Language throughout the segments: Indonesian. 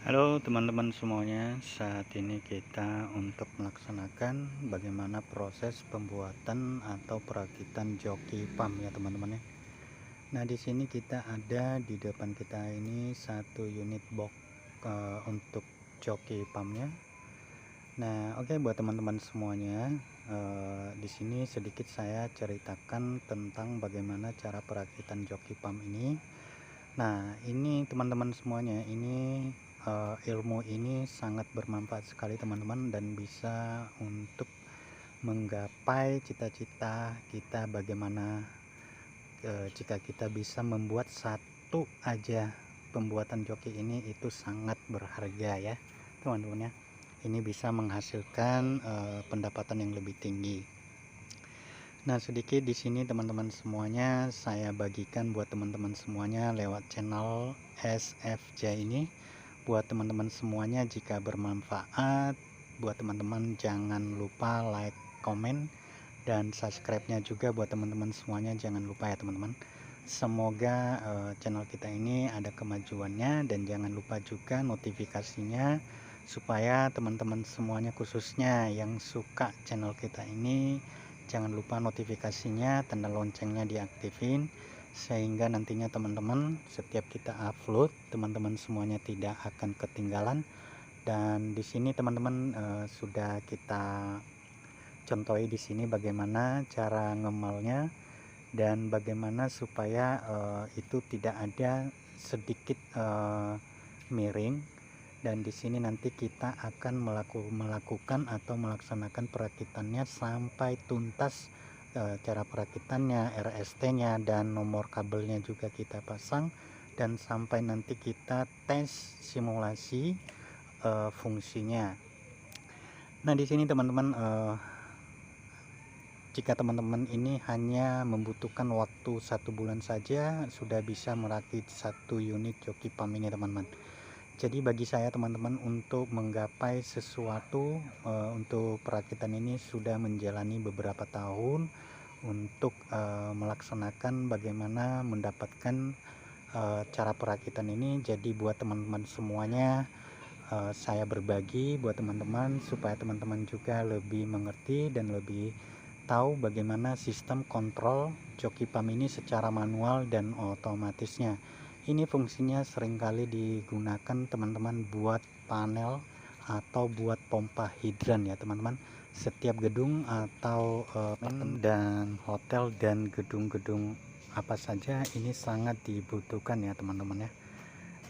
Halo teman-teman semuanya, saat ini kita untuk melaksanakan bagaimana proses pembuatan atau perakitan joki pam ya teman-teman ya. Nah di sini kita ada di depan kita ini satu unit box untuk joki pamnya. Nah oke, buat teman-teman semuanya, di sini sedikit saya ceritakan tentang bagaimana cara perakitan joki pam ini. Nah, ini teman-teman semuanya, ini ilmu ini sangat bermanfaat sekali teman-teman, dan bisa untuk menggapai cita-cita kita bagaimana jika kita bisa membuat satu aja pembuatan joki ini, itu sangat berharga ya teman-teman ya. Ini bisa menghasilkan pendapatan yang lebih tinggi. Nah, sedikit di sini teman-teman semuanya saya bagikan buat teman-teman semuanya lewat channel SFJ ini. Buat teman-teman semuanya, jika bermanfaat, buat teman-teman jangan lupa like, komen, dan subscribe-nya juga buat teman-teman semuanya, jangan lupa ya teman-teman. Semoga channel kita ini ada kemajuannya, dan jangan lupa juga notifikasinya supaya teman-teman semuanya, khususnya yang suka channel kita ini, jangan lupa notifikasinya, tanda loncengnya diaktifin, sehingga nantinya teman-teman setiap kita upload, teman-teman semuanya tidak akan ketinggalan. Dan di sini teman-teman sudah kita contohi di sini bagaimana cara ngemalnya, dan bagaimana supaya itu tidak ada sedikit miring. Dan di sini nanti kita akan melakukan atau melaksanakan perakitannya sampai tuntas. Cara perakitannya, RST-nya, dan nomor kabelnya juga kita pasang, dan sampai nanti kita tes simulasi fungsinya. Nah, di sini teman-teman, jika teman-teman ini hanya membutuhkan waktu 1 bulan saja, sudah bisa merakit satu unit joki pam ini teman-teman. Jadi bagi saya teman-teman, untuk menggapai sesuatu untuk perakitan ini sudah menjalani beberapa tahun untuk melaksanakan bagaimana mendapatkan cara perakitan ini. Jadi buat teman-teman semuanya, saya berbagi buat teman-teman supaya teman-teman juga lebih mengerti dan lebih tahu bagaimana sistem kontrol joki pam ini secara manual dan otomatisnya. Ini fungsinya seringkali digunakan teman-teman buat panel atau buat pompa hidran ya teman-teman. Setiap gedung atau dan hotel dan gedung-gedung apa saja ini sangat dibutuhkan ya teman-teman ya.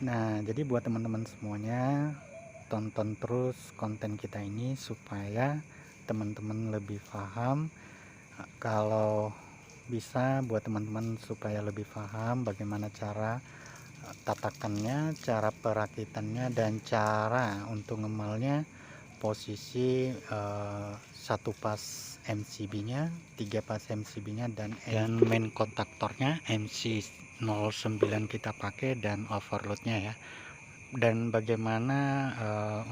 Nah, jadi buat teman-teman semuanya, tonton terus konten kita ini supaya teman-teman lebih paham. Kalau bisa buat teman-teman supaya lebih paham bagaimana cara tatakannya, cara perakitannya, dan cara untuk ngemalnya, posisi 1 pas MCB nya, 3 pas MCB nya, dan main kontaktornya MC09 kita pakai, dan overloadnya ya. Dan bagaimana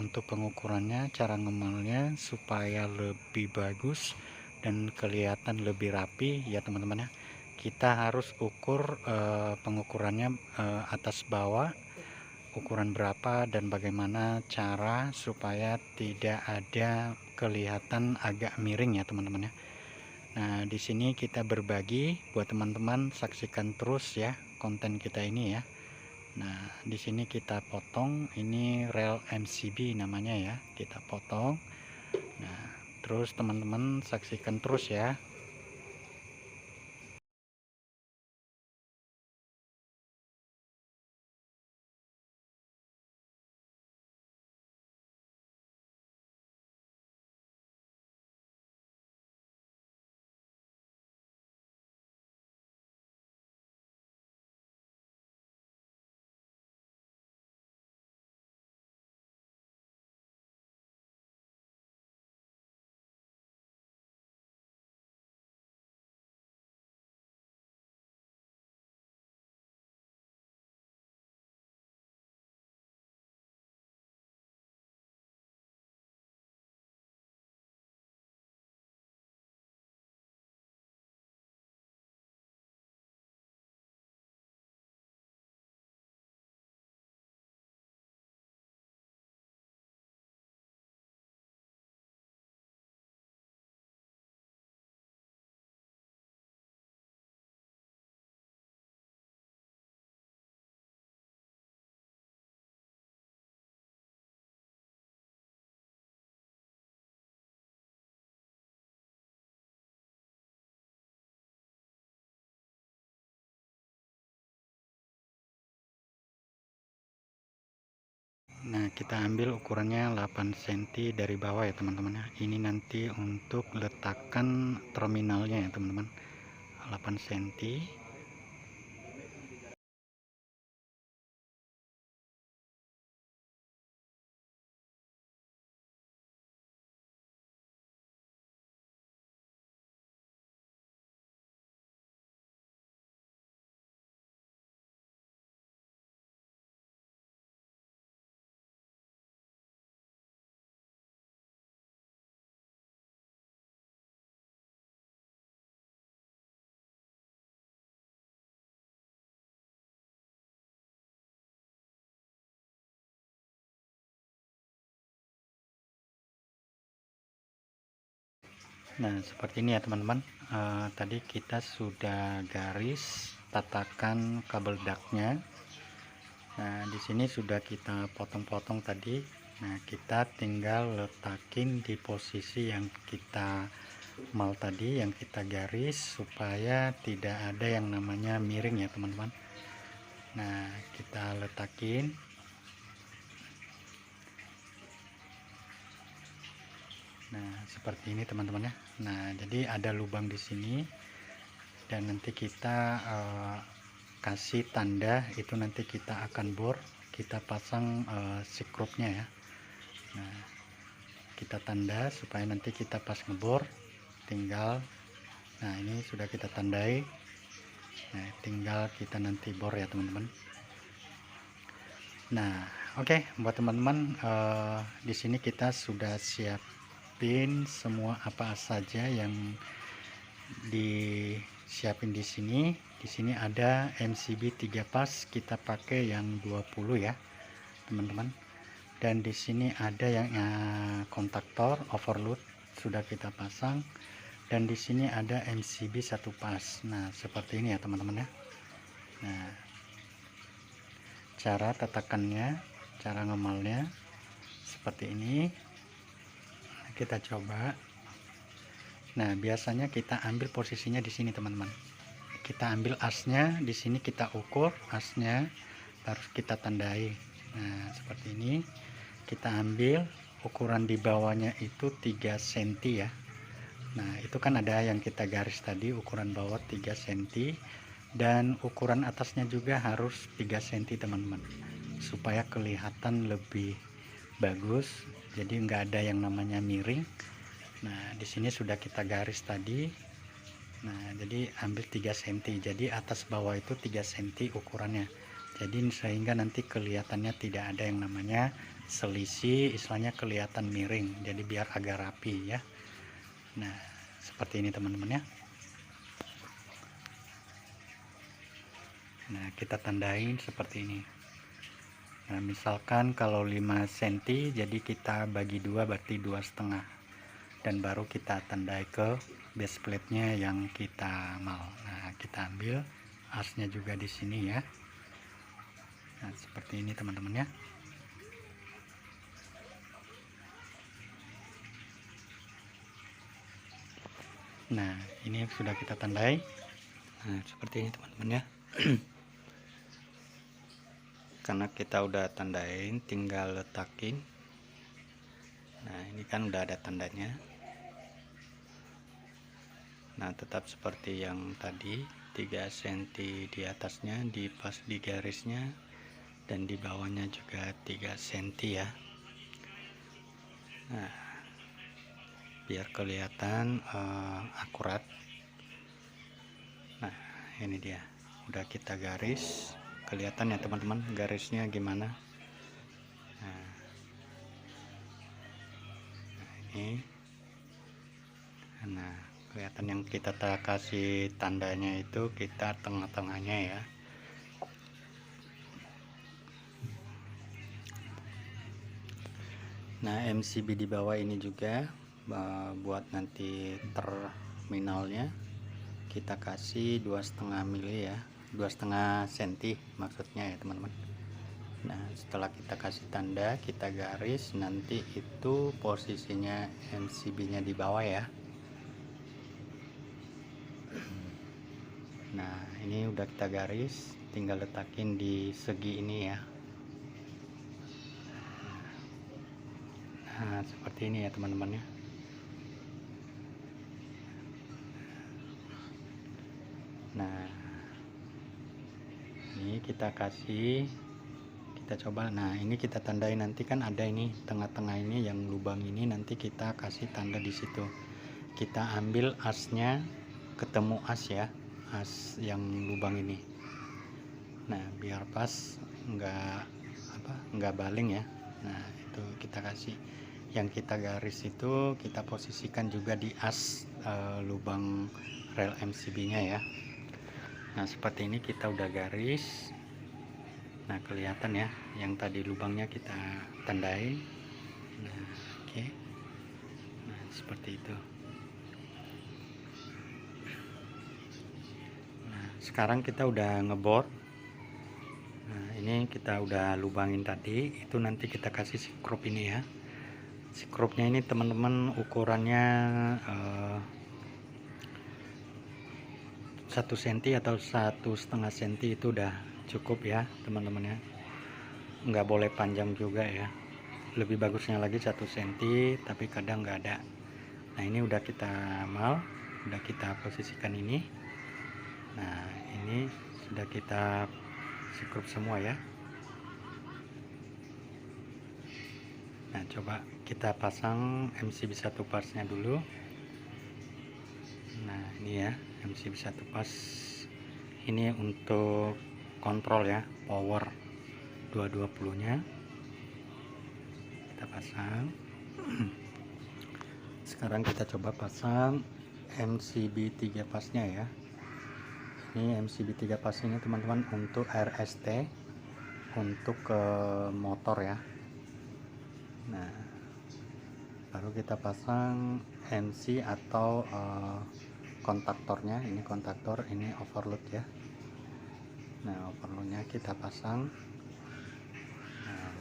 untuk pengukurannya, cara ngemalnya supaya lebih bagus dan kelihatan lebih rapi ya teman-teman ya. Kita harus ukur pengukurannya atas bawah, ukuran berapa, dan bagaimana cara supaya tidak ada kelihatan agak miring ya teman-teman ya. Nah, di sini kita berbagi buat teman-teman, saksikan terus ya konten kita ini ya. Nah, di sini kita potong, ini rel MCB namanya ya, kita potong. Nah, terus teman-teman saksikan terus ya. Nah, kita ambil ukurannya 8 cm dari bawah ya teman-teman ya. Ini nanti untuk letakkan terminalnya ya teman-teman. 8 cm. Nah, seperti ini ya teman-teman. Tadi kita sudah garis tatakan kabel ductnya. Nah, di sini sudah kita potong-potong tadi. Nah, kita tinggal letakin di posisi yang kita mal tadi, yang kita garis, supaya tidak ada yang namanya miring ya teman-teman. Nah, kita letakin. Nah, seperti ini teman-teman ya. Nah, jadi ada lubang di sini, dan nanti kita kasih tanda itu, nanti kita akan bor, kita pasang skrupnya ya. Nah, kita tanda supaya nanti kita pas ngebor tinggal, nah ini sudah kita tandai. Nah, tinggal kita nanti bor ya teman-teman. Nah, oke, buat teman-teman, di sini kita sudah siapin semua apa saja yang disiapin di sini. Di sini ada MCB 3 pas, kita pakai yang 20 ya teman-teman. Dan di sini ada yang kontaktor overload sudah kita pasang, dan di sini ada MCB 1 pas. Nah, seperti ini ya teman-teman ya. Nah, cara tatakannya, cara ngemalnya seperti ini. Nah, kita coba. Nah, biasanya kita ambil posisinya di sini teman-teman. Kita ambil asnya di sini, kita ukur asnya, baru kita tandai. Nah, seperti ini. Kita ambil ukuran di bawahnya itu 3 cm ya. Nah, itu kan ada yang kita garis tadi, ukuran bawah 3 cm, dan ukuran atasnya juga harus 3 cm teman-teman, supaya kelihatan lebih bagus, jadi nggak ada yang namanya miring. Nah, di sini sudah kita garis tadi. Nah, jadi ambil 3 cm, jadi atas bawah itu 3 cm ukurannya, jadi sehingga nanti kelihatannya tidak ada yang namanya selisih, istilahnya kelihatan miring, jadi biar agak rapi ya. Nah, seperti ini teman-teman ya. Nah, kita tandain seperti ini. Nah, misalkan kalau 5 cm, jadi kita bagi 2, berarti 2,5, dan baru kita tandai ke base plate nya yang kita mau. Nah, kita ambil asnya juga di sini ya. Nah, seperti ini teman-teman ya. Nah, ini sudah kita tandai. Nah, seperti ini teman-teman ya. Karena kita udah tandain, tinggal letakin. Nah, ini kan udah ada tandanya. Nah, tetap seperti yang tadi, 3 cm di atasnya, di pas di garisnya, dan di bawahnya juga 3 cm ya. Nah, biar kelihatan akurat. Nah, ini dia, udah kita garis, kelihatan ya teman-teman garisnya gimana. Nah, ini, nah kelihatan yang kita kasih tandanya itu kita tengah-tengahnya ya. Nah, MCB di bawah ini juga buat nanti terminalnya kita kasih 2,5 mili ya, 2,5 cm maksudnya ya teman-teman. Nah, setelah kita kasih tanda, kita garis, nanti itu posisinya MCB nya di bawah ya. Nah, ini udah kita garis, tinggal letakin di segi ini ya. seperti ini ya teman-teman ya. Nah, ini kita coba. Nah, ini kita tandai, nanti kan ada ini tengah-tengah ini yang lubang ini, nanti kita kasih tanda di situ. Kita ambil asnya, ketemu as ya, as yang lubang ini. Nah, biar pas, nggak baling ya. Nah, itu kita kasih. Yang kita garis itu kita posisikan juga di as lubang rel MCB-nya ya. Nah, seperti ini kita udah garis. Nah, kelihatan ya, yang tadi lubangnya kita tandai. Nah, oke. Nah, seperti itu. Nah, sekarang kita udah ngebor. Nah, ini kita udah lubangin tadi. Itu nanti kita kasih skrup ini ya. Skrupnya ini teman-teman ukurannya 1 cm atau 1,5 cm itu udah cukup ya teman-teman ya. Nggak boleh panjang juga ya, lebih bagusnya lagi 1 cm, tapi kadang nggak ada. Nah, ini udah kita udah kita posisikan ini. Nah, ini sudah kita skrup semua ya. Nah, coba kita pasang MCB 1 pasnya dulu. Nah, ini ya MCB 1 pas, ini untuk kontrol ya, power 220 nya kita pasang. Sekarang kita coba pasang MCB 3 pasnya ya. Ini MCB 3 pas ini teman-teman untuk RST, untuk ke motor ya. Nah, baru kita pasang MC atau kontaktornya. Ini kontaktor, ini overload ya. Nah, overloadnya kita pasang. Nah,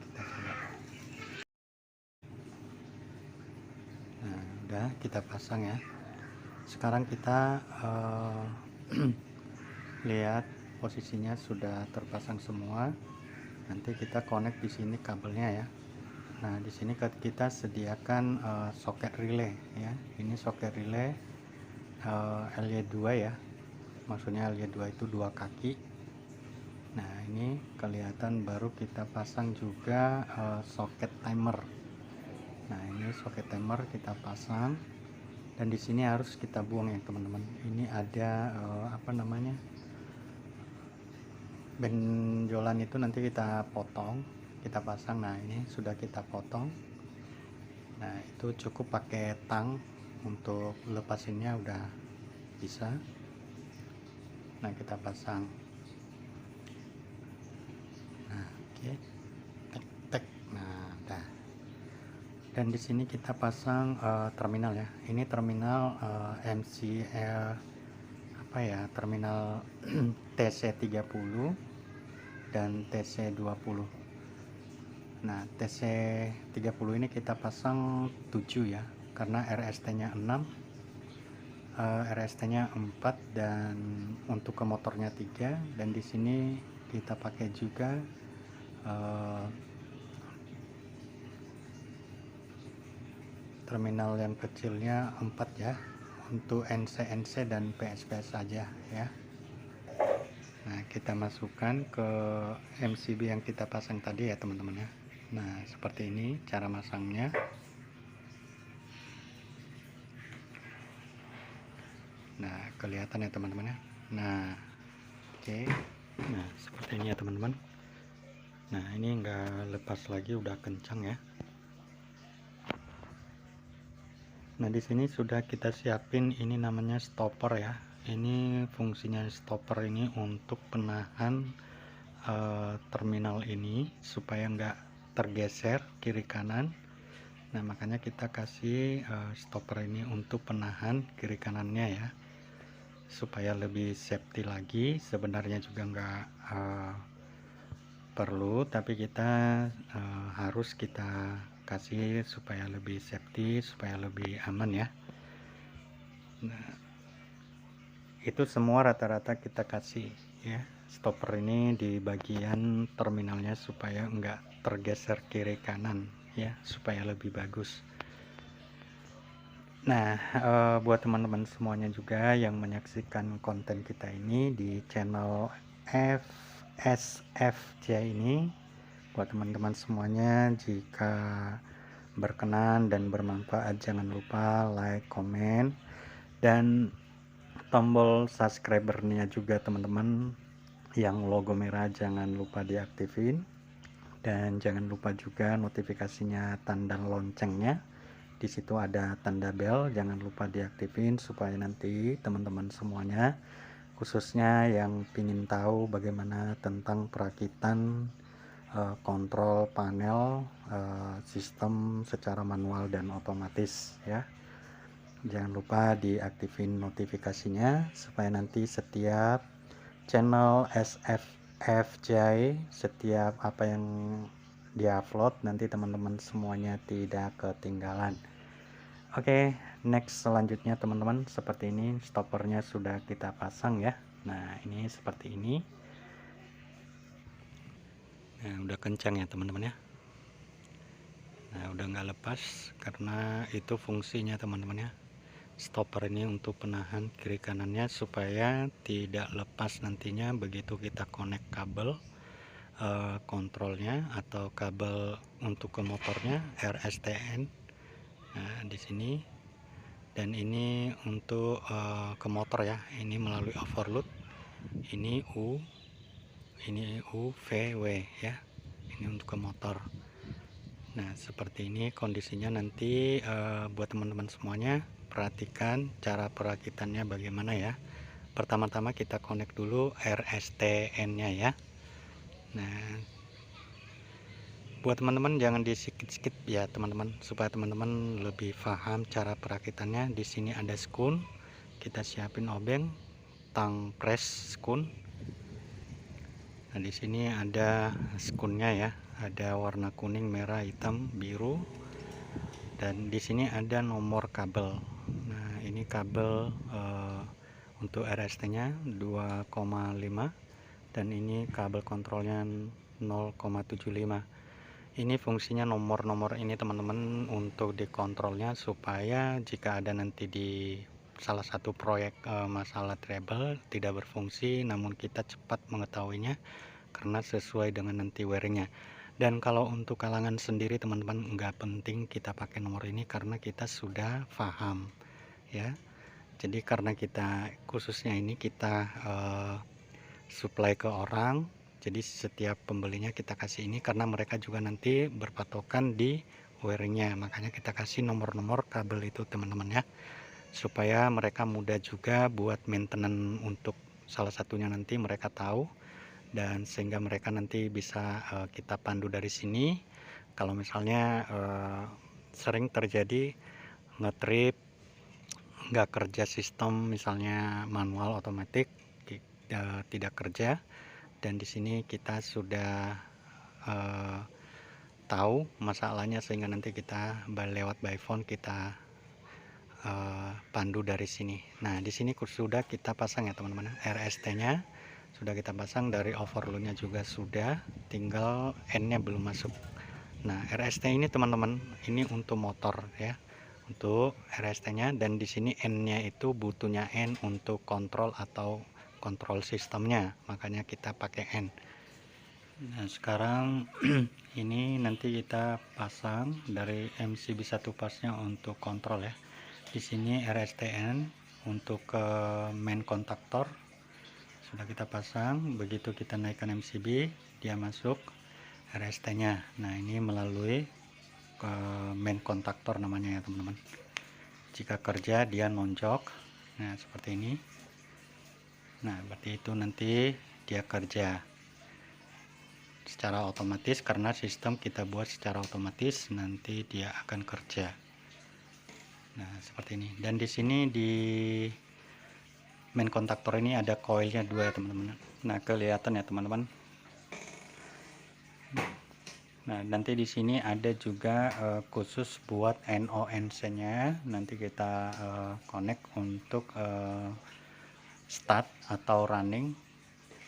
kita coba. Nah, udah kita pasang ya. Sekarang kita lihat posisinya sudah terpasang semua. Nanti kita connect di sini kabelnya ya. Nah, di sini kita sediakan soket relay ya. Ini soket relay LY2 ya. Maksudnya LY2 itu 2 kaki. Nah, ini kelihatan, baru kita pasang juga soket timer. Nah, ini soket timer kita pasang, dan di sini harus kita buang ya teman-teman. Ini ada benjolan itu nanti kita potong, kita pasang. Nah, ini sudah kita potong. Nah, itu cukup pakai tang untuk lepasinnya udah bisa. Nah, kita pasang. Nah, oke. Tek. Nah, udah. Dan di sini kita pasang terminal ya. Ini terminal MCL terminal TC30 dan TC20. Nah, TC30 ini kita pasang 7 ya, karena RST-nya 6, RST-nya 4, dan untuk ke motornya 3. Dan di sini kita pakai juga terminal yang kecilnya 4 ya, untuk NC dan PS saja ya. Nah, kita masukkan ke MCB yang kita pasang tadi ya teman-teman ya. Nah, seperti ini cara masangnya. Nah, kelihatan ya teman-teman ya. Nah, oke. Nah, seperti ini ya teman-teman. Nah, ini enggak lepas lagi, udah kencang ya. Nah, di sini sudah kita siapin, ini namanya stopper ya. Ini fungsinya stopper ini untuk penahan terminal ini supaya enggak tergeser kiri kanan. Nah, makanya kita kasih stopper ini untuk penahan kiri kanannya ya, supaya lebih safety lagi. Sebenarnya juga enggak perlu, tapi kita harus kita kasih supaya lebih safety, supaya lebih aman ya. Nah, itu semua rata-rata kita kasih ya stopper ini di bagian terminalnya supaya enggak tergeser kiri kanan ya, supaya lebih bagus. Nah, buat teman-teman semuanya juga yang menyaksikan konten kita ini di channel FSFJ ini, buat teman-teman semuanya, jika berkenan dan bermanfaat jangan lupa like, komen, dan tombol subscriber-nya juga teman-teman yang logo merah jangan lupa diaktifin, dan jangan lupa juga notifikasinya tanda loncengnya. Di situ ada tanda bel, jangan lupa diaktifin supaya nanti teman-teman semuanya, khususnya yang ingin tahu bagaimana tentang perakitan kontrol panel sistem secara manual dan otomatis ya. Jangan lupa diaktifin notifikasinya supaya nanti setiap channel SFFJ, setiap apa yang diupload nanti teman-teman semuanya tidak ketinggalan. Oke, next selanjutnya teman-teman, seperti ini stoppernya sudah kita pasang ya. Nah, ini seperti ini. Nah, udah kencang ya teman-teman ya. Nah, udah nggak lepas karena itu fungsinya teman-teman ya. Stopper ini untuk penahan kiri kanannya supaya tidak lepas nantinya begitu kita connect kabel kontrolnya atau kabel untuk ke motornya RSTN. Nah, di sini. Dan ini untuk ke motor ya, ini melalui overload, ini UVW ya, ini untuk ke motor. Nah, seperti ini kondisinya nanti. Buat teman-teman semuanya, perhatikan cara perakitannya bagaimana ya. Pertama-tama kita connect dulu RSTN nya ya. Nah, buat teman-teman jangan di-skip ya teman-teman, supaya teman-teman lebih paham cara perakitannya. Di sini ada skun, kita siapin obeng, tang press skun. Nah, di sini ada skunnya ya, ada warna kuning, merah, hitam, biru. Dan di sini ada nomor kabel. Nah, ini kabel untuk RST-nya 2,5 dan ini kabel kontrolnya 0,75. Ini fungsinya nomor-nomor ini teman-teman untuk dikontrolnya supaya jika ada nanti di salah satu proyek masalah treble tidak berfungsi, namun kita cepat mengetahuinya karena sesuai dengan nanti wiringnya. Dan kalau untuk kalangan sendiri teman-teman nggak penting kita pakai nomor ini karena kita sudah paham ya. Jadi karena kita khususnya ini kita supply ke orang, jadi setiap pembelinya kita kasih ini karena mereka juga nanti berpatokan di wiringnya, makanya kita kasih nomor-nomor kabel itu teman-teman ya, supaya mereka mudah juga buat maintenance untuk salah satunya nanti mereka tahu, dan sehingga mereka nanti bisa kita pandu dari sini. Kalau misalnya sering terjadi ngetrip, nggak kerja sistem, misalnya manual otomatis tidak kerja, dan di sini kita sudah tahu masalahnya sehingga nanti kita lewat by phone kita pandu dari sini. Nah, di sini sudah kita pasang ya teman-teman, RST-nya sudah kita pasang, dari overload-nya juga sudah, tinggal N-nya belum masuk. Nah, RST ini teman-teman, ini untuk motor ya, untuk RST-nya, dan di sini N-nya itu butuhnya N untuk kontrol atau kontrol sistemnya, makanya kita pakai N. Nah, sekarang ini nanti kita pasang dari MCB 1 pasnya untuk kontrol ya. Di sini RSTN untuk ke main kontaktor sudah kita pasang. Begitu kita naikkan MCB, dia masuk RST-nya. Nah, ini melalui ke main kontaktor namanya ya teman-teman. Jika kerja dia nonjok. Nah, seperti ini. Nah, berarti itu nanti dia kerja secara otomatis karena sistem kita buat secara otomatis, nanti dia akan kerja. Nah, seperti ini. Dan di sini di main kontaktor ini ada koilnya 2 ya teman-teman. Nah, kelihatan ya teman-teman. Nah, nanti di sini ada juga khusus buat NONC-nya. Nanti kita connect untuk start atau running.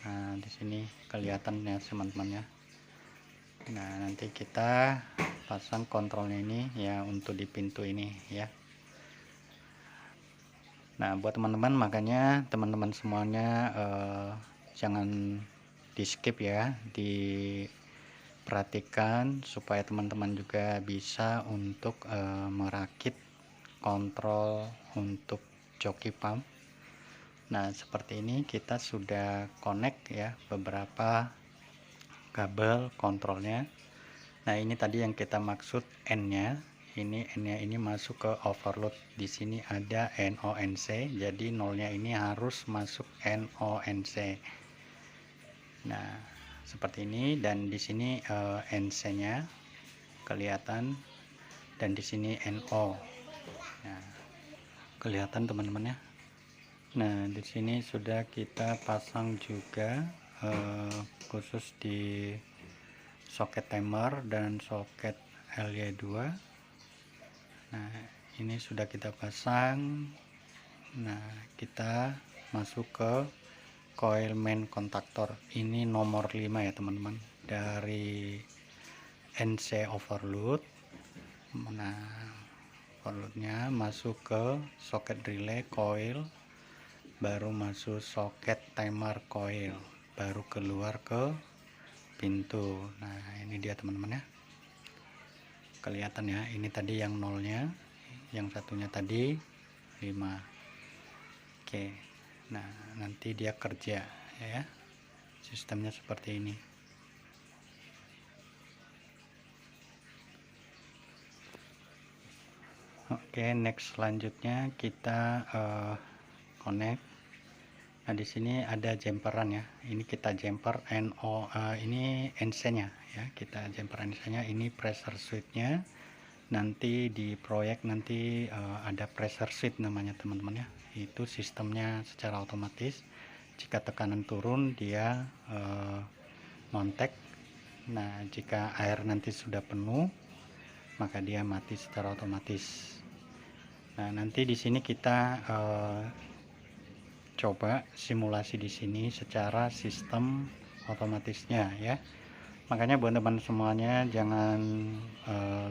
Nah, di sini kelihatan ya teman-teman ya. Nah, nanti kita pasang kontrolnya ini ya untuk di pintu ini ya. Nah buat teman-teman, makanya teman-teman semuanya jangan di skip ya, diperhatikan supaya teman-teman juga bisa untuk merakit kontrol untuk joki pump. Nah seperti ini kita sudah connect ya beberapa kabel kontrolnya. Nah ini tadi yang kita maksud N nya, ini masuk ke overload. Di sini ada NONC, jadi nolnya ini harus masuk NONC. Nah seperti ini, dan di sini NC nya kelihatan, dan di sini NO. Nah, kelihatan teman-teman ya. Nah di sini sudah kita pasang juga khusus di soket timer dan soket LY2. Nah ini sudah kita pasang. Nah kita masuk ke coil main kontaktor, ini nomor 5 ya teman-teman, dari NC overload. Nah overloadnya masuk ke soket relay coil, baru masuk soket timer coil, baru keluar ke pintu. Nah ini dia teman-teman ya, kelihatan ya. Ini tadi yang nolnya, yang satunya tadi 5. Oke, nah nanti dia kerja ya, sistemnya seperti ini. Oke, next selanjutnya kita connect. Nah di sini ada jumperan ya, ini kita jumper NO, ini NC nya ya, kita jumper NC nya. Ini pressure switch nya, nanti di proyek nanti ada pressure switch namanya teman-teman ya. Itu sistemnya secara otomatis, jika tekanan turun dia montek. Nah jika air nanti sudah penuh maka dia mati secara otomatis. Nah nanti di sini kita coba simulasi di sini secara sistem otomatisnya ya. Makanya buat teman semuanya jangan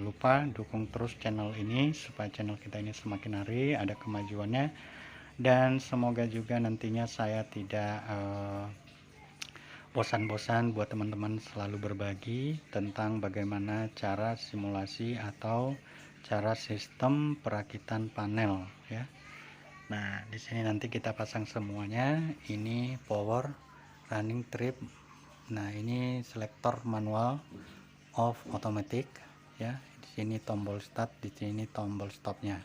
lupa dukung terus channel ini supaya channel kita ini semakin hari ada kemajuannya, dan semoga juga nantinya saya tidak bosan-bosan buat teman-teman selalu berbagi tentang bagaimana cara simulasi atau cara sistem perakitan panel ya. Nah di sini nanti kita pasang semuanya. Ini power, running, trip. Nah ini selektor manual, off, automatic ya. Di sini tombol start, di sini tombol stopnya.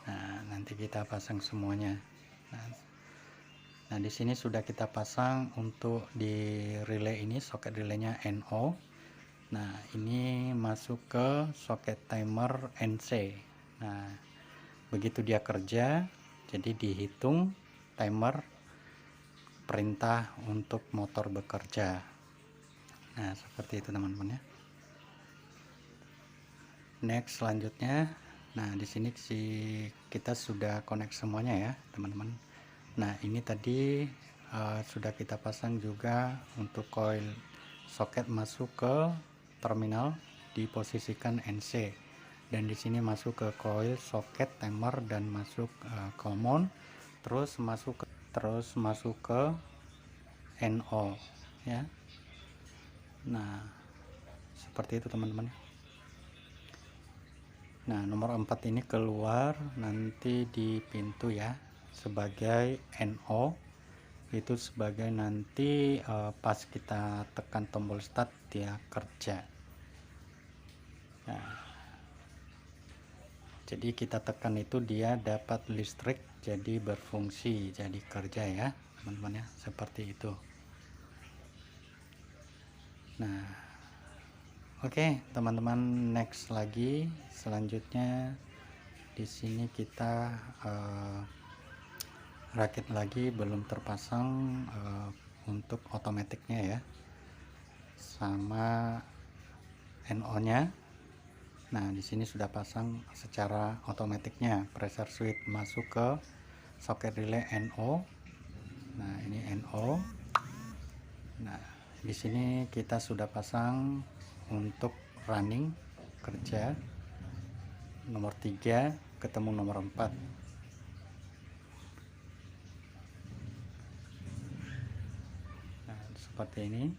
Nah nanti kita pasang semuanya. Nah di sini sudah kita pasang untuk di relay ini, soket relaynya NO. Nah ini masuk ke soket timer NC. Nah begitu dia kerja, jadi dihitung timer perintah untuk motor bekerja. Nah seperti itu teman-teman ya. Next selanjutnya, nah di sini kita sudah connect semuanya ya teman-teman. Nah ini tadi sudah kita pasang juga untuk coil soket masuk ke terminal, diposisikan NC, dan di sini masuk ke coil soket timer dan masuk common, terus masuk ke NO ya. Nah seperti itu teman-teman. Nah nomor 4 ini keluar nanti di pintu ya sebagai NO, itu sebagai nanti pas kita tekan tombol start dia kerja. Nah, jadi kita tekan itu dia dapat listrik, jadi berfungsi, jadi kerja ya teman-teman ya, seperti itu. Nah oke teman-teman, next lagi selanjutnya di sini kita rakit lagi, belum terpasang untuk otomatiknya ya, sama NO nya. Nah di sini sudah pasang secara otomatiknya, pressure switch masuk ke soket relay NO. Nah ini NO. Nah di sini kita sudah pasang untuk running. kerja, nomor 3 ketemu nomor 4. Nah, seperti ini.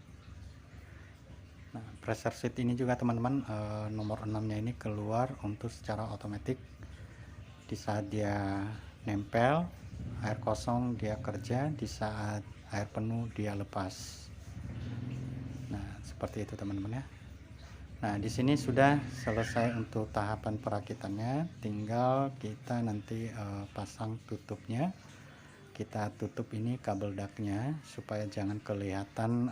Nah, pressure sheet ini juga teman-teman, nomor 6 nya ini keluar untuk secara otomatis. Di saat dia nempel air kosong dia kerja, di saat air penuh dia lepas. Nah, seperti itu teman-teman ya. Nah, di sini sudah selesai untuk tahapan perakitannya, tinggal kita nanti pasang tutupnya. Kita tutup ini kabel daknya supaya jangan kelihatan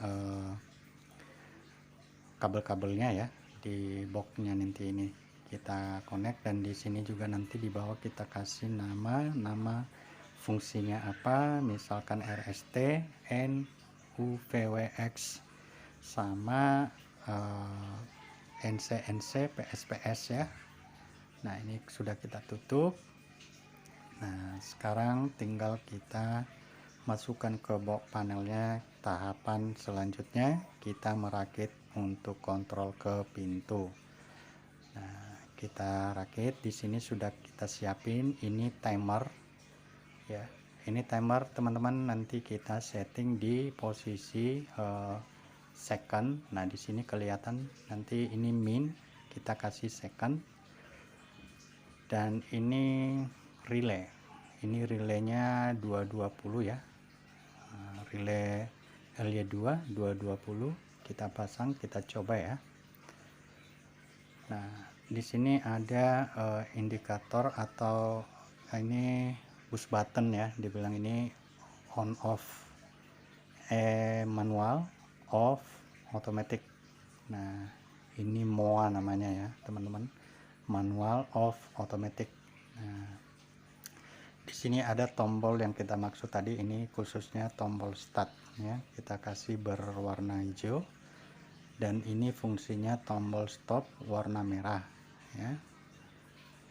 kabel-kabelnya ya di boxnya. Nanti ini kita connect, dan di sini juga nanti di bawah kita kasih nama fungsinya apa, misalkan RST, N, U, VWX, sama NC, PS ya. Nah, ini sudah kita tutup. Nah, sekarang tinggal kita masukkan ke box panelnya. Tahapan selanjutnya kita merakit untuk kontrol ke pintu. Nah, kita rakit. Di sini sudah kita siapin ini timer ya. Ini timer teman-teman, nanti kita setting di posisi second. Nah, di sini kelihatan nanti ini min, kita kasih second. Dan ini relay. Ini relaynya 220 ya. Relay LY2 220 kita pasang, kita coba ya. Nah, di sini ada indikator atau ini push button ya, dibilang ini on off, manual, off, automatic. Nah, ini MOA namanya ya teman-teman, manual, off, automatic. Nah, di sini ada tombol yang kita maksud tadi, ini khususnya tombol start ya, kita kasih berwarna hijau. Dan ini fungsinya tombol stop warna merah ya.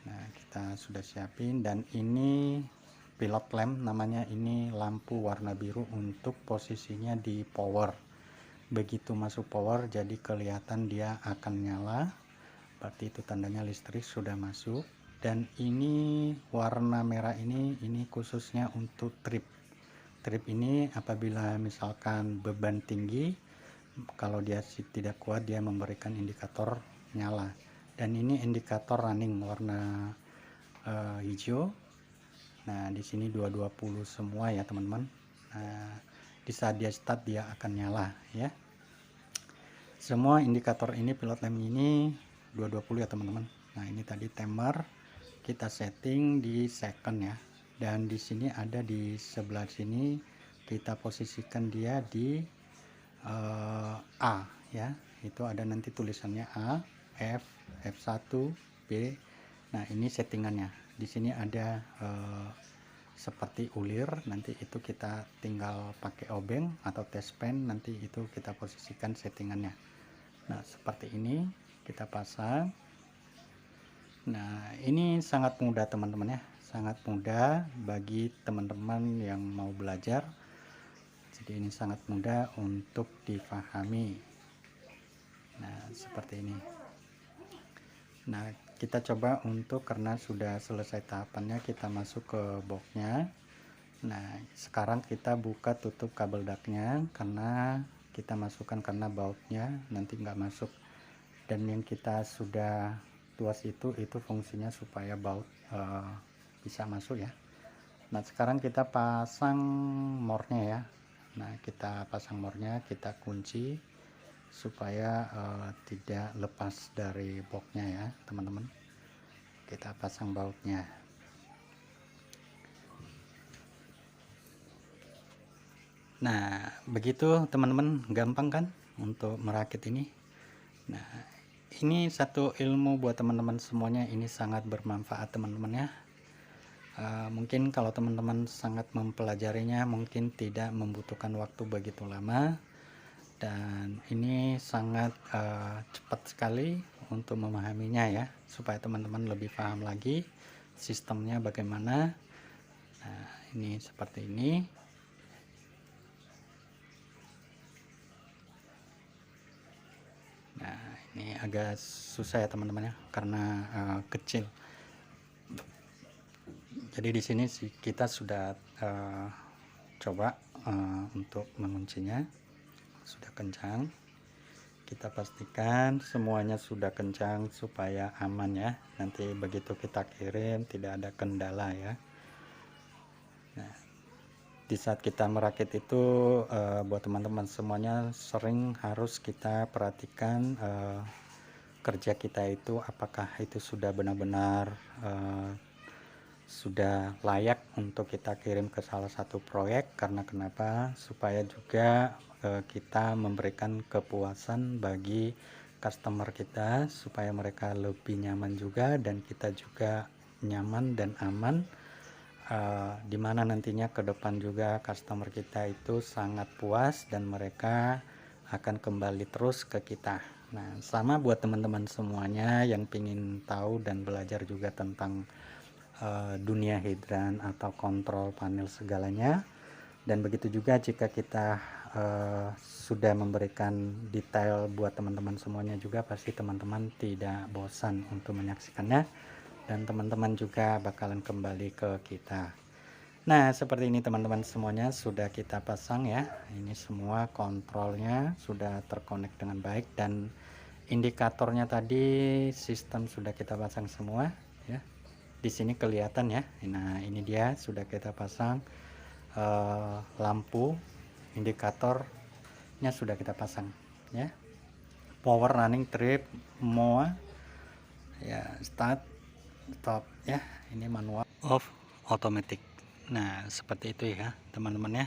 Nah, kita sudah siapin. Dan ini pilot lamp namanya, ini lampu warna biru untuk posisinya di power. Begitu masuk power jadi kelihatan dia akan nyala, berarti itu tandanya listrik sudah masuk. Dan ini warna merah ini khususnya untuk trip. Trip ini apabila misalkan beban tinggi, kalau dia tidak kuat dia memberikan indikator nyala. Dan ini indikator running warna hijau. Nah, di sini 220 semua ya teman-teman. Nah, di saat dia start dia akan nyala ya. Semua indikator ini pilot lamp ini 220 ya teman-teman. Nah, ini tadi timer kita setting di second ya. Dan di sini ada di sebelah sini kita posisikan dia di A ya. Itu ada nanti tulisannya A, F, F1, B. Nah, ini settingannya. Di sini ada seperti ulir, nanti itu kita tinggal pakai obeng atau test pen, nanti itu kita posisikan settingannya. Nah, seperti ini kita pasang. Nah, ini sangat mudah teman-teman ya, sangat mudah bagi teman-teman yang mau belajar. Jadi ini sangat mudah untuk difahami. Nah, seperti ini. Nah, kita coba untuk, karena sudah selesai tahapannya, kita masuk ke boxnya. Nah, sekarang kita buka tutup kabel daknya, karena kita masukkan, karena bautnya nanti nggak masuk. Dan yang kita sudah tuas itu fungsinya supaya baut bisa masuk ya. Nah, sekarang kita pasang mornya ya. Nah, kita pasang mornya, kita kunci supaya tidak lepas dari boxnya ya teman-teman. Kita pasang bautnya. Nah, begitu teman-teman, gampang kan untuk merakit ini. Nah, ini satu ilmu buat teman-teman semuanya, ini sangat bermanfaat teman-teman ya. Mungkin kalau teman-teman sangat mempelajarinya mungkin tidak membutuhkan waktu begitu lama, dan ini sangat cepat sekali untuk memahaminya ya, supaya teman-teman lebih paham lagi sistemnya bagaimana. Nah, ini seperti ini. Nah, ini agak susah ya teman-teman ya, karena kecil. Jadi di sini kita sudah coba untuk menguncinya, sudah kencang. Kita pastikan semuanya sudah kencang supaya aman ya, nanti begitu kita kirim tidak ada kendala ya. Nah, di saat kita merakit itu buat teman-teman semuanya sering harus kita perhatikan kerja kita itu apakah itu sudah benar-benar sudah layak untuk kita kirim ke salah satu proyek. Karena kenapa? Supaya juga kita memberikan kepuasan bagi customer kita, supaya mereka lebih nyaman juga dan kita juga nyaman dan aman, dimana nantinya ke depan juga customer kita itu sangat puas dan mereka akan kembali terus ke kita. Nah, sama buat teman-teman semuanya yang ingin tahu dan belajar juga tentang dunia hidran atau kontrol panel segalanya. Dan begitu juga jika kita sudah memberikan detail buat teman-teman semuanya juga, pasti teman-teman tidak bosan untuk menyaksikannya dan teman-teman juga bakalan kembali ke kita. Nah, seperti ini teman-teman semuanya sudah kita pasang ya. Ini semua kontrolnya sudah terkonek dengan baik dan indikatornya tadi sistem sudah kita pasang semua ya. Di sini kelihatan ya. Nah, ini dia sudah kita pasang lampu indikatornya sudah kita pasang ya. Power, running, trip, MOA ya, start, stop ya. Ini manual, off, automatic. Nah, seperti itu ya teman-teman ya.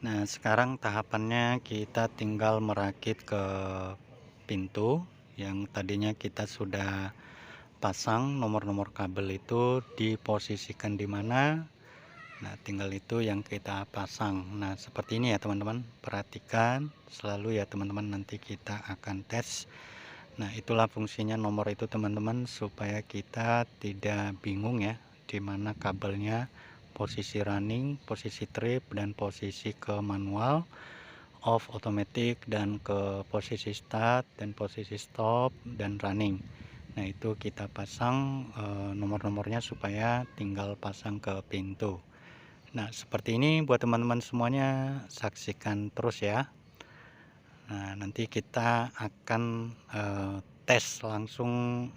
Nah, sekarang tahapannya kita tinggal merakit ke pintu yang tadinya kita sudah pasang. Nomor-nomor kabel itu diposisikan di mana. Nah, tinggal itu yang kita pasang. Nah, seperti ini ya teman-teman, perhatikan selalu ya teman-teman, nanti kita akan tes. Nah, itulah fungsinya nomor itu teman-teman, supaya kita tidak bingung ya di mana kabelnya, posisi running, posisi trip, dan posisi ke manual, off, automatic, dan ke posisi start dan posisi stop dan running. Nah, itu kita pasang nomor-nomornya supaya tinggal pasang ke pintu. Nah, seperti ini buat teman-teman semuanya, saksikan terus ya. Nah, nanti kita akan tes langsung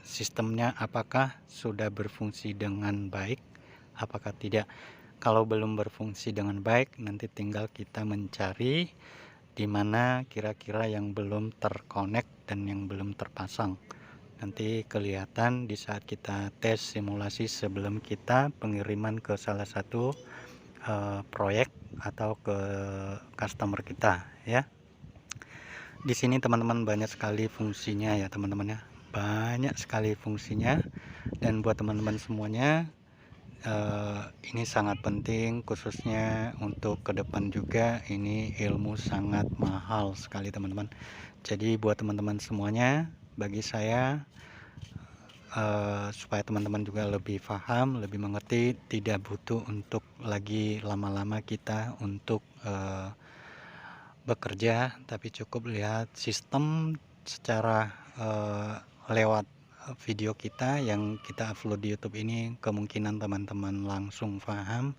sistemnya apakah sudah berfungsi dengan baik, apakah tidak. Kalau belum berfungsi dengan baik, nanti tinggal kita mencari di mana kira-kira yang belum terkonek dan yang belum terpasang. Nanti kelihatan di saat kita tes simulasi sebelum kita pengiriman ke salah satu proyek atau ke customer kita ya. Di sini teman-teman banyak sekali fungsinya ya teman-teman ya, banyak sekali fungsinya. Dan buat teman-teman semuanya ini sangat penting, khususnya untuk ke depan juga. Ini ilmu sangat mahal sekali teman-teman. Jadi buat teman-teman semuanya, bagi saya supaya teman-teman juga lebih paham, lebih mengerti, tidak butuh untuk lagi lama-lama kita untuk bekerja, tapi cukup lihat sistem secara lewat video kita yang kita upload di YouTube ini. Kemungkinan teman-teman langsung paham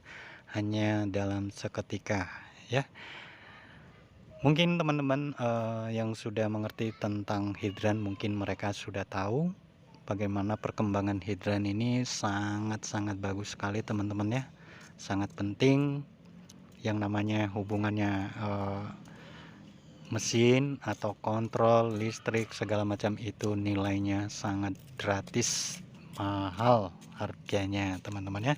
hanya dalam seketika ya. Mungkin teman-teman yang sudah mengerti tentang hidran, mungkin mereka sudah tahu bagaimana perkembangan hidran ini sangat-sangat bagus sekali teman-teman ya. Sangat penting, yang namanya hubungannya mesin atau kontrol listrik segala macam itu nilainya sangat gratis, mahal harganya teman-teman ya.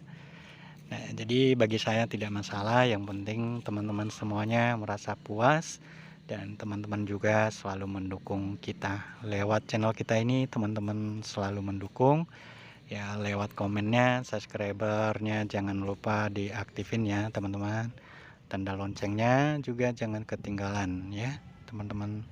Nah, jadi bagi saya tidak masalah, yang penting teman-teman semuanya merasa puas dan teman-teman juga selalu mendukung kita lewat channel kita ini. Teman-teman selalu mendukung ya lewat komennya, subscribernya jangan lupa diaktifin ya teman-teman. Tanda loncengnya juga jangan ketinggalan ya teman-teman.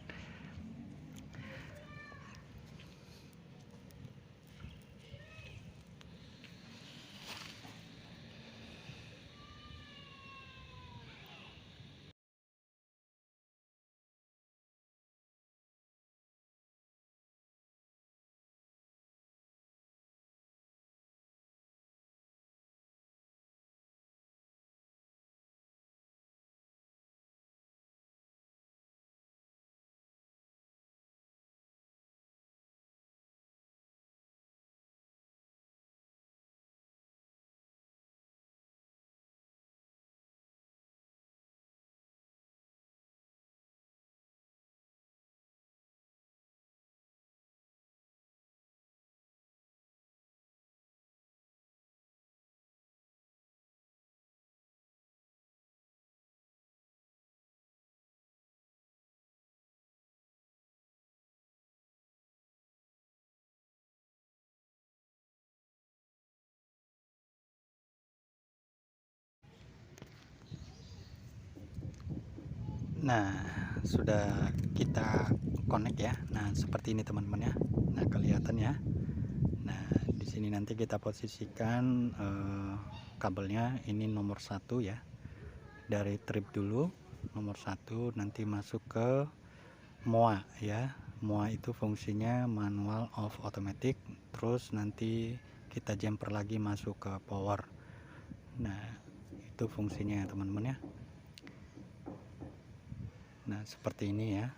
Nah, sudah kita connect ya. Nah, seperti ini teman-teman ya. Nah, kelihatan ya. Nah, di sini nanti kita posisikan kabelnya ini nomor 1 ya. Dari trip dulu nomor 1 nanti masuk ke MOA ya. MOA itu fungsinya manual off automatic, terus nanti kita jumper lagi masuk ke power. Nah, itu fungsinya ya teman-teman ya. Nah, seperti ini ya.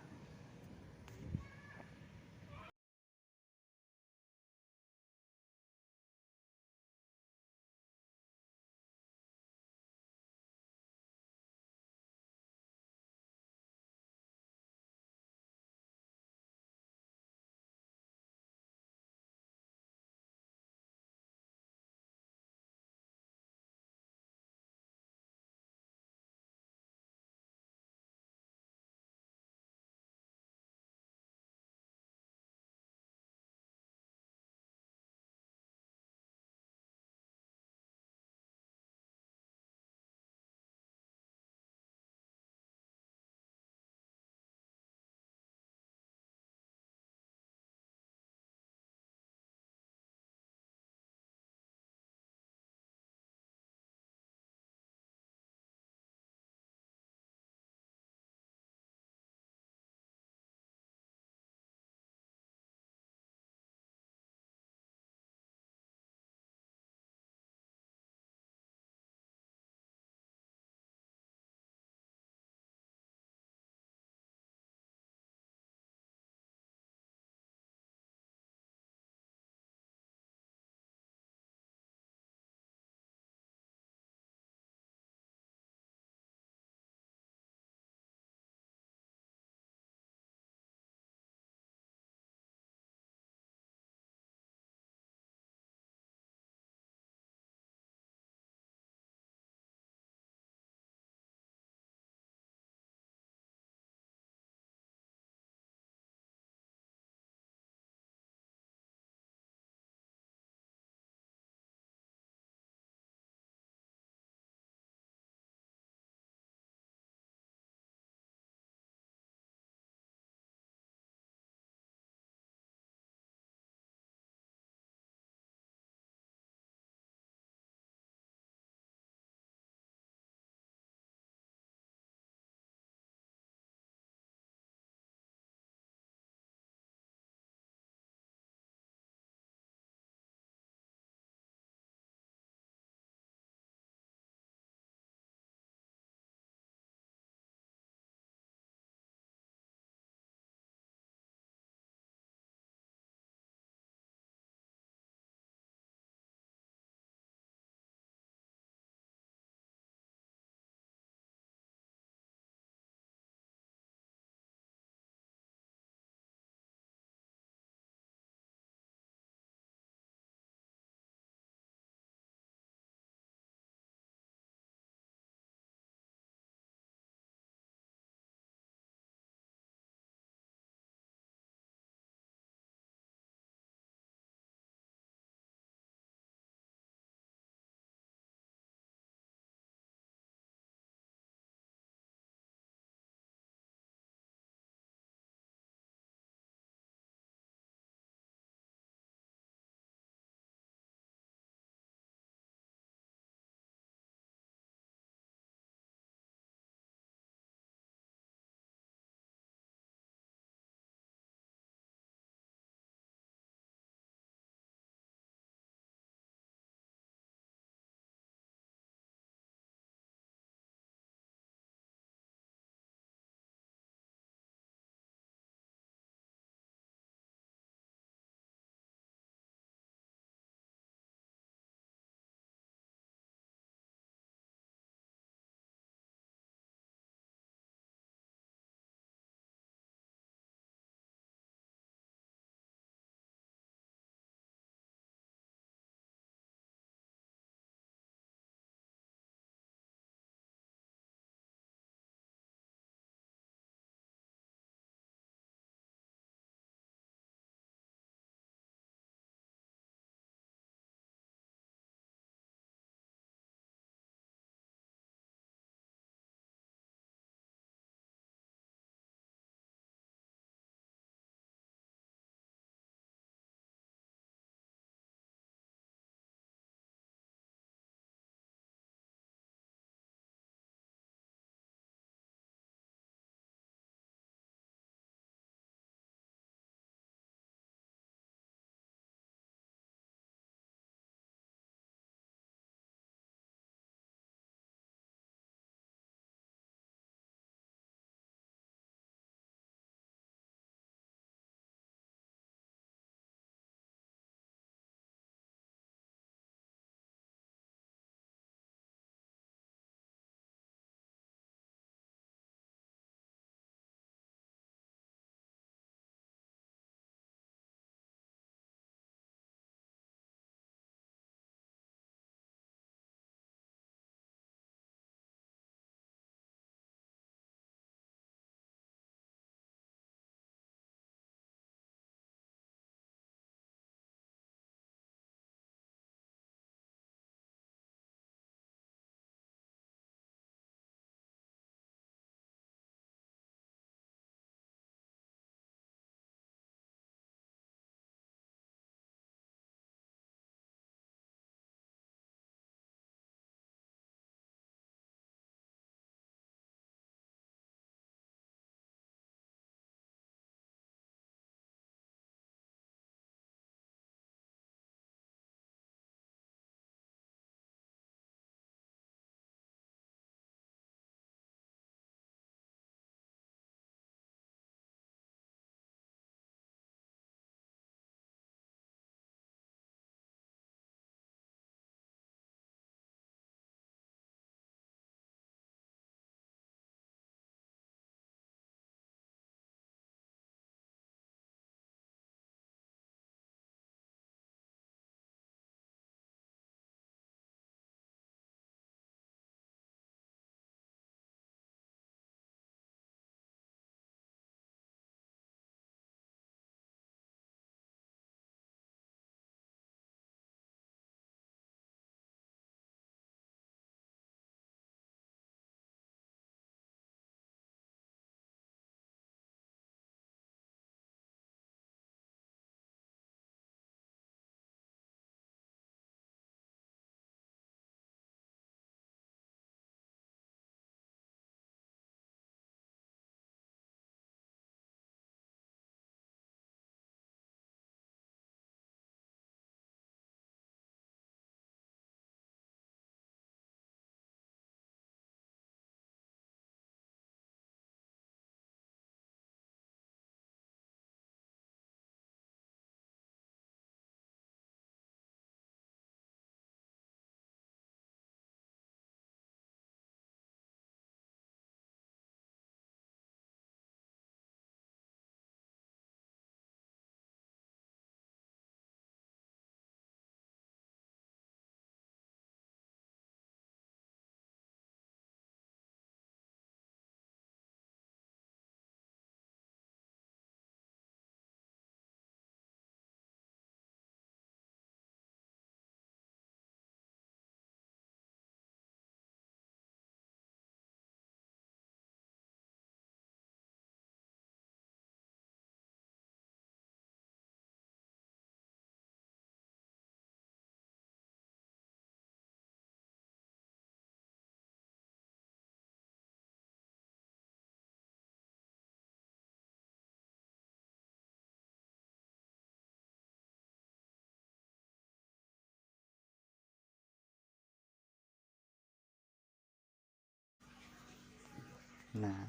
Nah,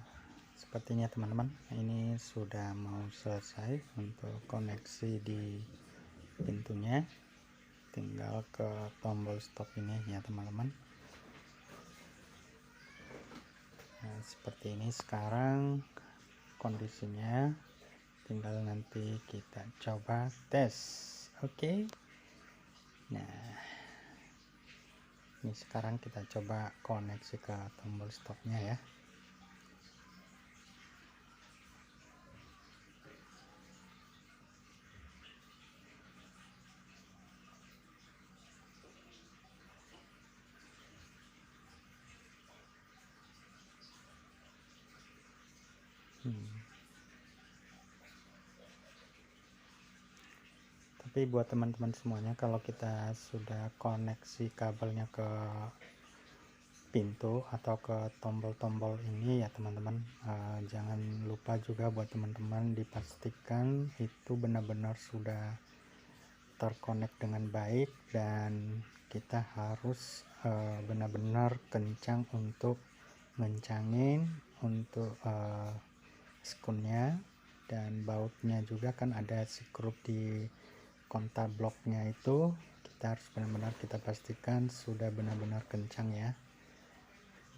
sepertinya teman-teman, ini sudah mau selesai untuk koneksi di pintunya. Tinggal ke tombol stop ini ya teman-teman. Nah, seperti ini sekarang kondisinya. Tinggal nanti kita coba tes. Oke. Nah, ini sekarang kita coba koneksi ke tombol stopnya ya. Tapi buat teman-teman semuanya, kalau kita sudah koneksi kabelnya ke pintu atau ke tombol-tombol ini ya teman-teman, jangan lupa juga buat teman-teman dipastikan itu benar-benar sudah terkonek dengan baik, dan kita harus benar-benar kencang untuk ngencangin untuk skunnya, dan bautnya juga kan ada skrup di kontak bloknya, itu kita harus benar-benar kita pastikan sudah benar-benar kencang ya.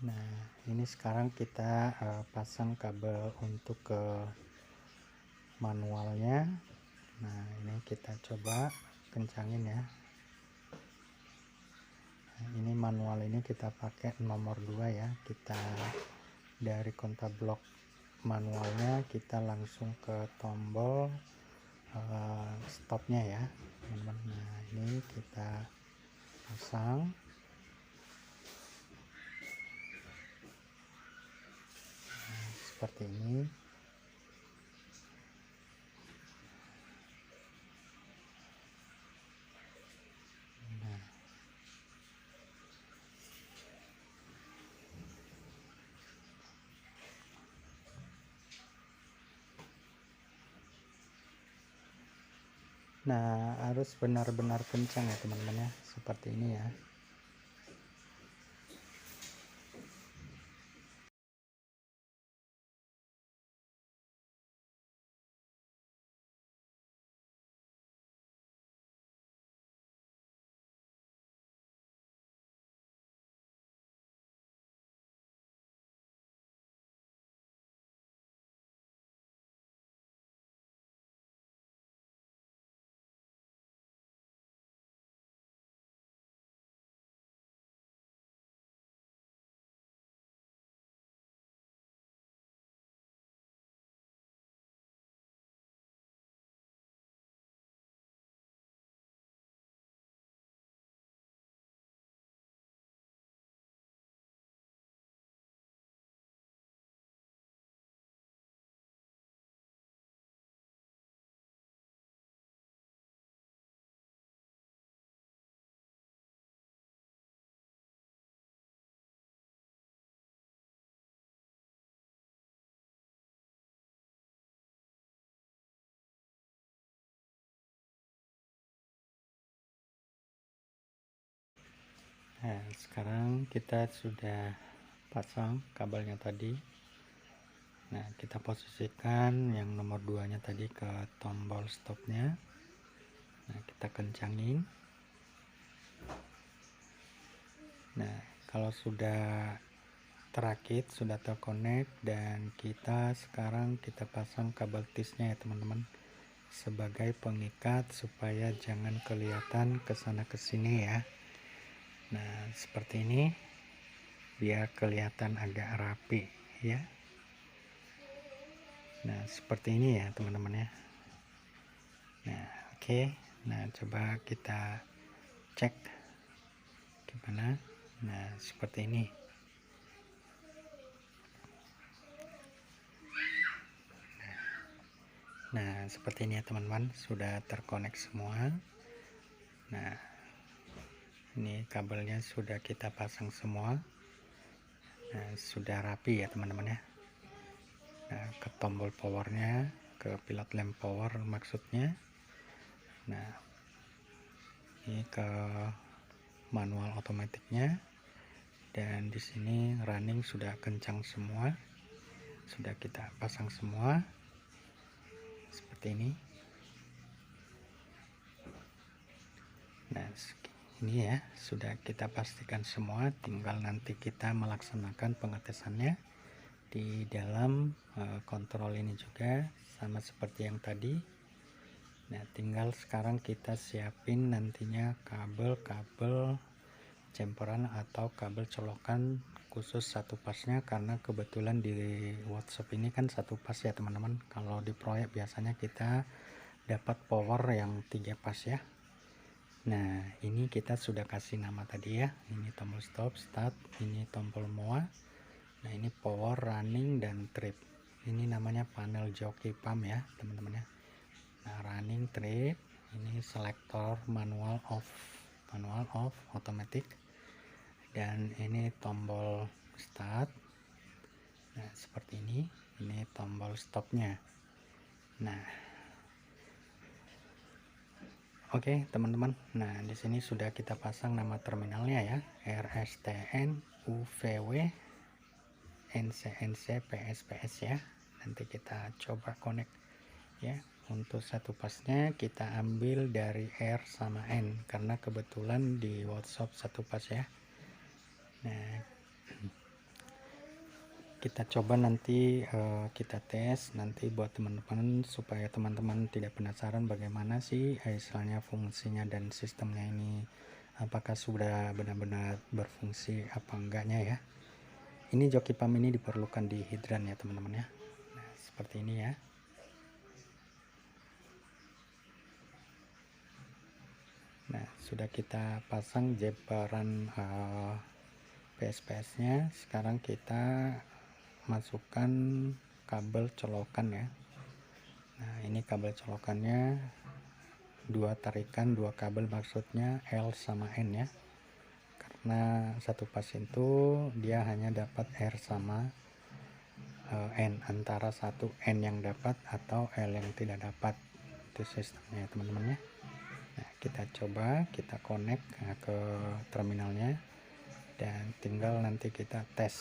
Nah, ini sekarang kita pasang kabel untuk ke manualnya. Nah, ini kita coba kencangin ya. Nah, ini manual ini kita pakai nomor 2 ya. Kita dari kontak blok manualnya kita langsung ke tombol stopnya ya teman-teman. Nah, ini kita pasang. Nah, seperti ini. Nah, harus benar-benar kencang ya teman-teman ya, seperti ini ya. Nah, sekarang kita sudah pasang kabelnya tadi. Nah, kita posisikan yang nomor 2 nya tadi ke tombol stopnya. Nah, kita kencangin. Nah, kalau sudah terakit, sudah terkonek, dan kita sekarang kita pasang kabel tisnya ya teman-teman, sebagai pengikat supaya jangan kelihatan kesana kesini ya. Nah, seperti ini biar kelihatan agak rapi ya. Nah, seperti ini ya teman-teman ya. Nah, oke. Nah, coba kita cek gimana. Nah, seperti ini. Nah, seperti ini ya teman-teman, sudah terkonek semua. Nah, ini kabelnya sudah kita pasang semua. Nah, sudah rapi ya teman-teman ya. Nah, ke tombol powernya, ke pilot lamp power maksudnya. Nah, ini ke manual otomatiknya, dan di sini running sudah kencang semua. sudah kita pasang semua seperti ini. Nah, ini ya sudah kita pastikan semua, tinggal nanti kita melaksanakan pengetesannya di dalam kontrol ini juga sama seperti yang tadi. Nah, tinggal sekarang kita siapin nantinya kabel-kabel jemperan atau kabel colokan khusus satu pasnya, karena kebetulan di workshop ini kan satu pas ya teman-teman. Kalau di proyek biasanya kita dapat power yang 3 pas ya. Nah, ini kita sudah kasih nama tadi ya, ini tombol stop, start, ini tombol MOA. Nah, ini power, running, dan trip. Ini namanya panel joki pump ya teman-teman ya. Nah, running, trip, ini selektor manual off, automatic, dan ini tombol start. Nah, seperti ini tombol stopnya. Nah, oke teman-teman, nah di sini sudah kita pasang nama terminalnya ya, RSTN UVW NCNC PSPS ya. Nanti kita coba connect ya. Untuk satu pasnya kita ambil dari R sama N karena kebetulan di workshop satu pas ya. Nah, kita coba nanti kita tes nanti buat teman-teman, supaya teman-teman tidak penasaran bagaimana sih istilahnya fungsinya dan sistemnya ini, apakah sudah benar-benar berfungsi apa enggaknya ya. Ini joki pump ini diperlukan di hidran ya teman-teman ya. Nah, seperti ini ya. Nah, sudah kita pasang jemperan PSPS nya. Sekarang kita masukkan kabel colokan ya. Nah, ini kabel colokannya dua tarikan, dua kabel maksudnya L sama N ya, karena satu pas itu dia hanya dapat R sama N, antara satu N yang dapat atau L yang tidak dapat, itu sistemnya teman-teman ya. Nah, kita coba kita connect ke terminalnya dan tinggal nanti kita tes.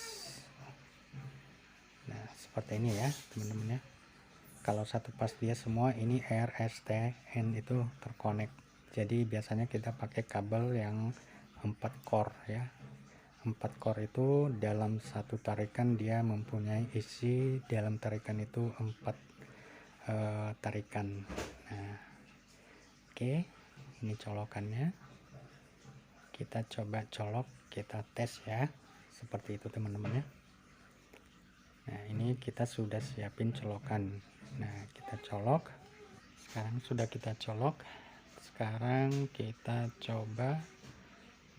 Nah, seperti ini ya teman-teman ya. Kalau satu pas dia semua ini RSTN itu terkonek. Jadi biasanya kita pakai kabel yang 4 core ya. 4 core itu dalam satu tarikan dia mempunyai isi dalam tarikan itu 4 tarikan. Nah, oke, ini colokannya. Kita coba colok, kita tes ya. Seperti itu teman-teman ya. Nah, ini kita sudah siapin colokan. Nah, kita colok. Sekarang sudah kita colok. Sekarang kita coba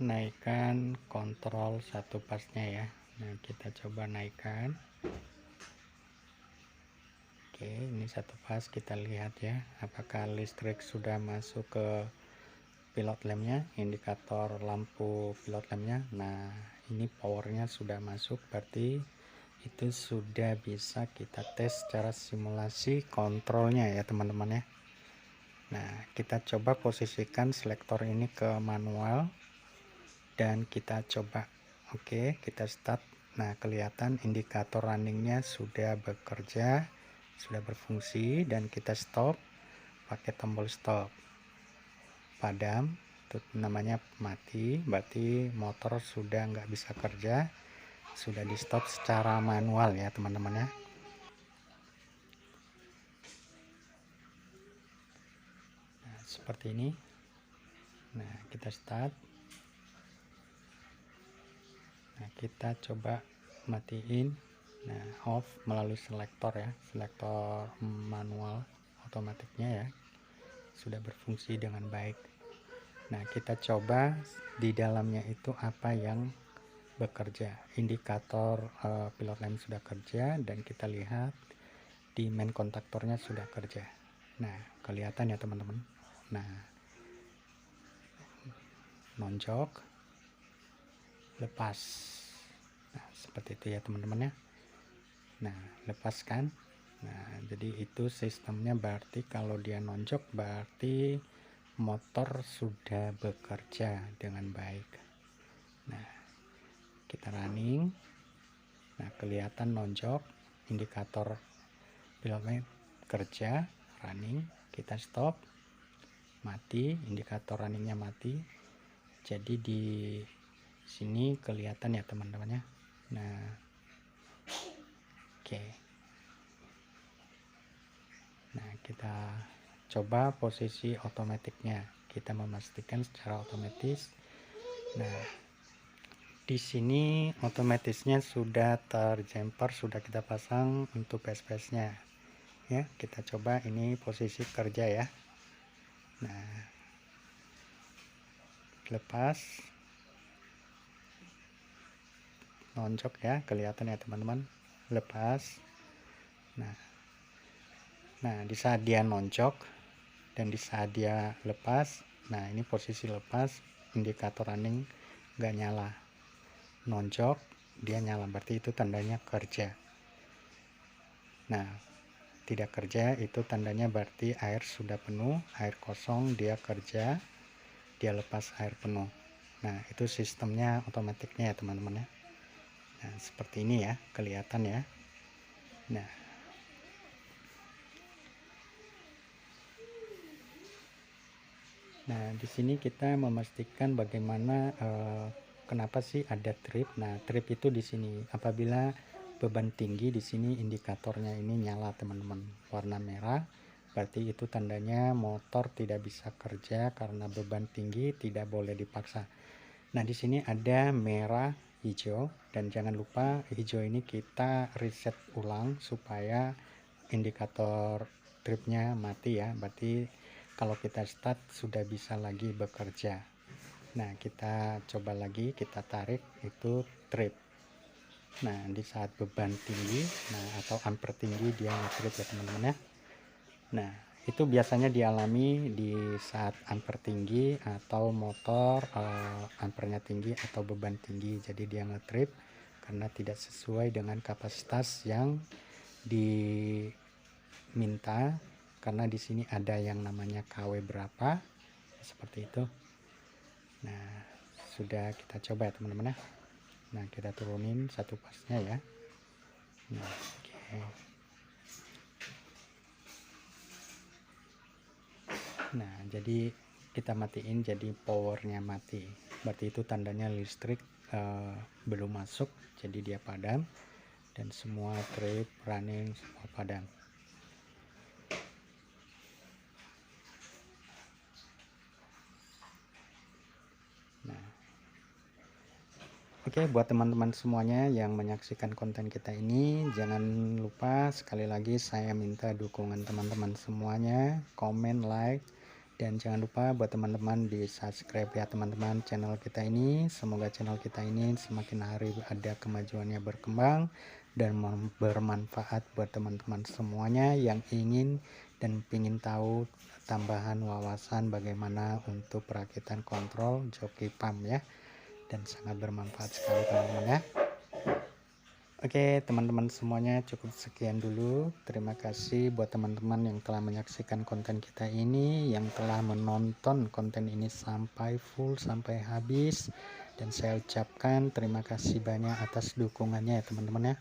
naikkan kontrol satu pasnya ya. Nah, kita coba naikkan. Oke, ini satu pas, kita lihat ya apakah listrik sudah masuk ke pilot lampnya, indikator lampu pilot lampnya. Nah, ini powernya sudah masuk, berarti itu sudah bisa kita tes secara simulasi kontrolnya ya teman-teman ya. Nah, kita coba posisikan selektor ini ke manual dan kita coba. Oke, kita start. Nah, kelihatan indikator runningnya sudah bekerja, sudah berfungsi, dan kita stop pakai tombol stop. Padam, itu namanya mati, berarti motor sudah nggak bisa kerja, sudah di stop secara manual ya teman-teman ya. Nah, seperti ini. Nah, kita start. Nah, kita coba matiin. Nah, off melalui selektor ya, selektor manual otomatiknya ya, sudah berfungsi dengan baik. Nah, kita coba di dalamnya itu apa yang bekerja. Indikator pilot lamp sudah kerja, dan kita lihat di main kontaktornya sudah kerja. Nah, kelihatan ya teman-teman. Nah, nonjok, lepas. Nah, seperti itu ya teman-teman ya. Nah, lepaskan. Nah, jadi itu sistemnya, berarti kalau dia nonjok berarti motor sudah bekerja dengan baik. Nah, kita running. Nah, kelihatan nonjok. indikator pilotnya kerja running, kita stop, mati, indikator runningnya mati. Jadi di sini kelihatan ya teman-teman ya. Nah, oke. Nah, kita coba posisi otomatiknya, kita memastikan secara otomatis. Nah, di sini otomatisnya sudah terjumper, sudah kita pasang untuk SPS-nya ya. Kita coba ini posisi kerja ya. Nah, lepas nonjok ya, kelihatan ya teman-teman, lepas. Nah, di saat dia nonjok dan di saat dia lepas, nah ini posisi lepas, indikator running nggak nyala, nonjok dia nyala, berarti itu tandanya kerja. Nah, tidak kerja itu tandanya berarti air sudah penuh, air kosong, dia kerja, dia lepas air penuh. Nah, itu sistemnya otomatiknya ya teman-teman ya. Nah, seperti ini ya, kelihatan ya. Nah, di sini kita memastikan bagaimana kenapa sih ada trip. Nah, trip itu di sini apabila beban tinggi, di sini indikatornya ini nyala teman-teman, warna merah, berarti itu tandanya motor tidak bisa kerja karena beban tinggi, tidak boleh dipaksa. Nah, di sini ada merah, hijau, dan jangan lupa hijau ini kita reset ulang supaya indikator tripnya mati ya, berarti kalau kita start sudah bisa lagi bekerja. Nah, kita coba lagi, kita tarik itu trip. Nah, di saat beban tinggi, nah atau ampere tinggi dia nge-trip ya teman-teman ya. Nah, itu biasanya dialami di saat ampere tinggi atau motor ampernya tinggi atau beban tinggi, jadi dia nge-trip karena tidak sesuai dengan kapasitas yang diminta. Karena di sini ada yang namanya KW berapa, seperti itu. Nah, sudah kita coba ya teman-teman ya. Nah, kita turunin satu pasnya ya. Nah, oke. Nah, jadi kita matiin, jadi powernya mati. Berarti itu tandanya listrik belum masuk, jadi dia padam dan semua trip running semua padam. Oke, buat teman-teman semuanya yang menyaksikan konten kita ini, jangan lupa sekali lagi saya minta dukungan teman-teman semuanya, komen, like, dan jangan lupa buat teman-teman di subscribe ya teman-teman channel kita ini. Semoga channel kita ini semakin hari ada kemajuannya, berkembang dan bermanfaat buat teman-teman semuanya yang ingin dan ingin tahu tambahan wawasan bagaimana untuk perakitan kontrol joki pump ya. Dan sangat bermanfaat sekali teman-teman ya. Oke teman-teman semuanya, cukup sekian dulu. Terima kasih buat teman-teman yang telah menyaksikan konten kita ini, yang telah menonton konten ini sampai full, sampai habis. Dan saya ucapkan terima kasih banyak atas dukungannya ya teman-teman ya.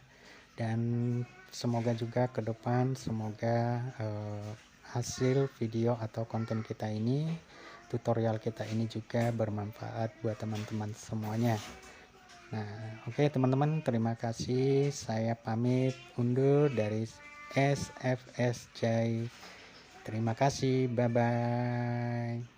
Dan semoga juga ke depan, semoga hasil video atau konten kita ini, tutorial kita ini juga bermanfaat buat teman-teman semuanya. Nah, oke teman-teman, terima kasih. Saya pamit undur dari SFSJ. Terima kasih, bye-bye.